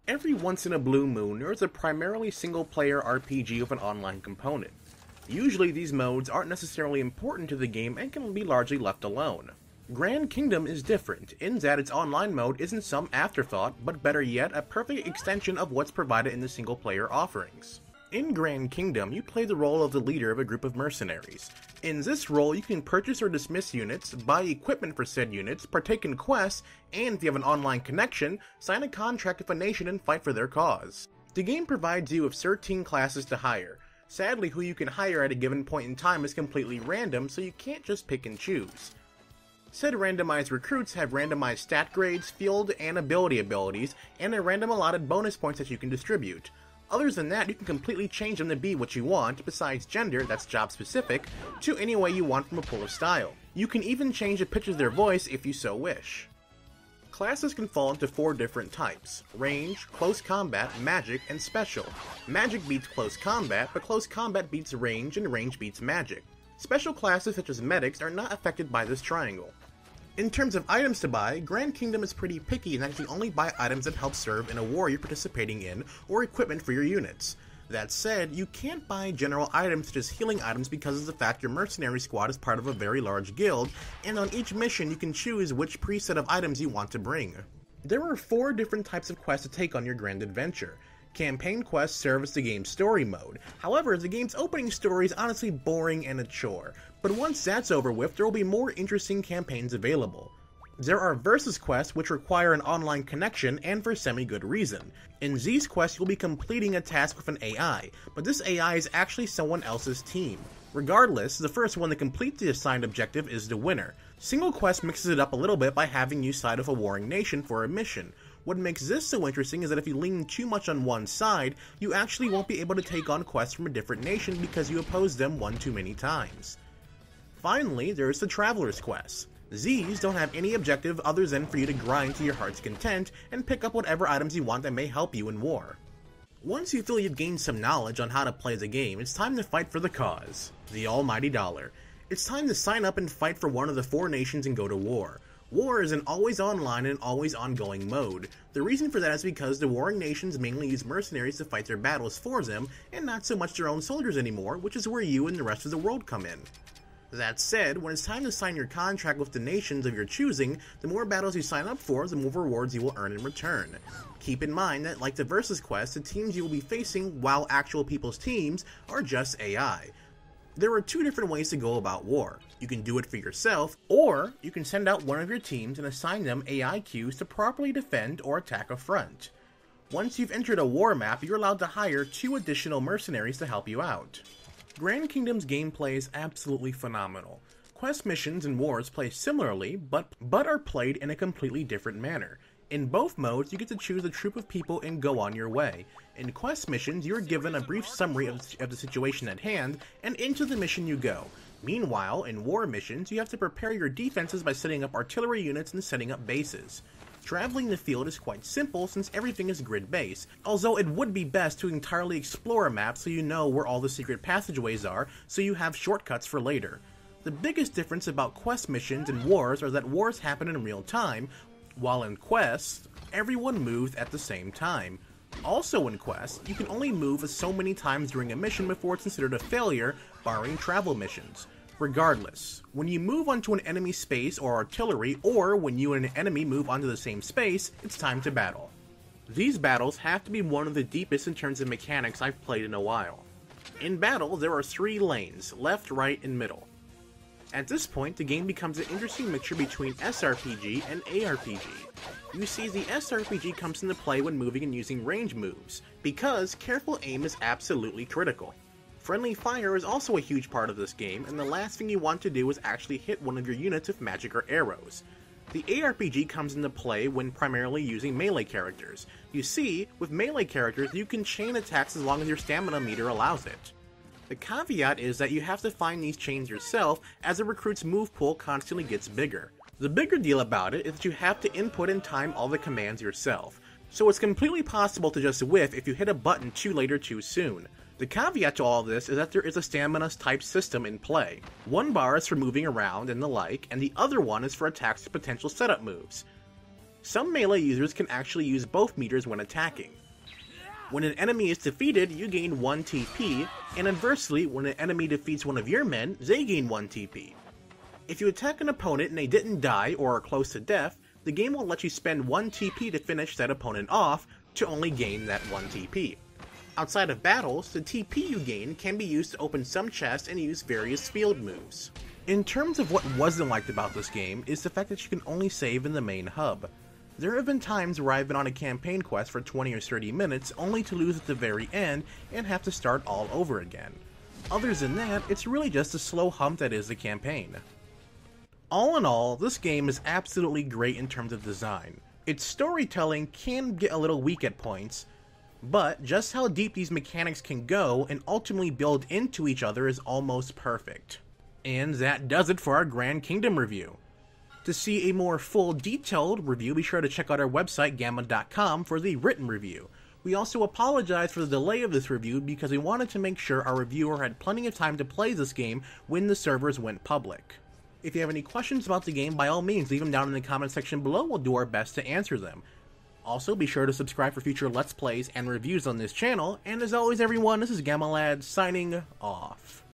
Every once in a blue moon, there is a primarily single-player RPG with an online component. Usually these modes aren't necessarily important to the game and can be largely left alone. Grand Kingdom is different, in that its online mode isn't some afterthought, but better yet, a perfect extension of what's provided in the single-player offerings. In Grand Kingdom, you play the role of the leader of a group of mercenaries. In this role, you can purchase or dismiss units, buy equipment for said units, partake in quests, and if you have an online connection, sign a contract with a nation and fight for their cause. The game provides you with 13 classes to hire. Sadly, who you can hire at a given point in time is completely random, so you can't just pick and choose. Said randomized recruits have randomized stat grades, field, and abilities, and a random allotted bonus points that you can distribute. Other than that, you can completely change them to be what you want, besides gender, that's job specific, to any way you want from a pool of style. You can even change the pitch of their voice if you so wish. Classes can fall into 4 different types: range, close combat, magic, and special. Magic beats close combat, but close combat beats range and range beats magic. Special classes such as medics are not affected by this triangle. In terms of items to buy, Grand Kingdom is pretty picky in that you can only buy items that help serve in a war you're participating in, or equipment for your units. That said, you can't buy general items such as healing items because of the fact your mercenary squad is part of a very large guild, and on each mission you can choose which preset of items you want to bring. There are 4 different types of quests to take on your grand adventure. Campaign quests serve as the game's story mode. However, the game's opening story is honestly boring and a chore, but once that's over with, there will be more interesting campaigns available. There are versus quests which require an online connection and for semi-good reason. In these quests, you'll be completing a task with an AI, but this AI is actually someone else's team. Regardless, the first one to complete the assigned objective is the winner. Single quest mixes it up a little bit by having you side with a warring nation for a mission. What makes this so interesting is that if you lean too much on one side, you actually won't be able to take on quests from a different nation because you oppose them one too many times. Finally, there's the Traveler's Quest. These don't have any objective other than for you to grind to your heart's content and pick up whatever items you want that may help you in war. Once you feel you've gained some knowledge on how to play the game, it's time to fight for the cause, the almighty dollar. It's time to sign up and fight for one of the 4 nations and go to war. War is an always online and always ongoing mode. The reason for that is because the warring nations mainly use mercenaries to fight their battles for them, and not so much their own soldiers anymore, which is where you and the rest of the world come in. That said, when it's time to sign your contract with the nations of your choosing, the more battles you sign up for, the more rewards you will earn in return. Keep in mind that, like the versus quest, the teams you will be facing, while actual people's teams, are just AI. There are 2 different ways to go about war. You can do it for yourself, or you can send out one of your teams and assign them AI queues to properly defend or attack a front. Once you've entered a war map, you're allowed to hire 2 additional mercenaries to help you out. Grand Kingdom's gameplay is absolutely phenomenal. Quest missions and wars play similarly, but are played in a completely different manner. In both modes, you get to choose a troop of people and go on your way. In quest missions, you're given a brief summary of the situation at hand, and into the mission you go. Meanwhile, in war missions, you have to prepare your defenses by setting up artillery units and setting up bases. Traveling the field is quite simple since everything is grid-based, although it would be best to entirely explore a map so you know where all the secret passageways are, so you have shortcuts for later. The biggest difference about quest missions and wars are that wars happen in real time, while in quests, everyone moves at the same time. Also in quests, you can only move so many times during a mission before it's considered a failure, barring travel missions. Regardless, when you move onto an enemy space or artillery, or when you and an enemy move onto the same space, it's time to battle. These battles have to be one of the deepest in terms of mechanics I've played in a while. In battle, there are 3 lanes, left, right, and middle. At this point, the game becomes an interesting mixture between SRPG and ARPG. You see, the SRPG comes into play when moving and using range moves, because careful aim is absolutely critical. Friendly fire is also a huge part of this game, and the last thing you want to do is actually hit one of your units with magic or arrows. The ARPG comes into play when primarily using melee characters. You see, with melee characters, you can chain attacks as long as your stamina meter allows it. The caveat is that you have to find these chains yourself, as a recruit's move pool constantly gets bigger. The bigger deal about it is that you have to input and time all the commands yourself, so it's completely possible to just whiff if you hit a button too late or too soon. The caveat to all of this is that there is a stamina type system in play. One bar is for moving around and the like, and the other one is for attacks to potential setup moves. Some melee users can actually use both meters when attacking. When an enemy is defeated, you gain 1 TP, and inversely, when an enemy defeats one of your men, they gain 1 TP. If you attack an opponent and they didn't die or are close to death, the game will let you spend 1 TP to finish that opponent off, to only gain that 1 TP. Outside of battles, the TP you gain can be used to open some chests and use various field moves. In terms of what wasn't liked about this game, is the fact that you can only save in the main hub. There have been times where I've been on a campaign quest for 20 or 30 minutes only to lose at the very end and have to start all over again. Other than that, it's really just a slow hump that is the campaign. All in all, this game is absolutely great in terms of design. Its storytelling can get a little weak at points, but just how deep these mechanics can go and ultimately build into each other is almost perfect. And that does it for our Grand Kingdom review. To see a more full, detailed review, be sure to check out our website, gamma.com, for the written review. We also apologize for the delay of this review because we wanted to make sure our reviewer had plenty of time to play this game when the servers went public. If you have any questions about the game, by all means, leave them down in the comment section below. We'll do our best to answer them. Also, be sure to subscribe for future Let's Plays and reviews on this channel. And as always, everyone, this is GammaLad signing off.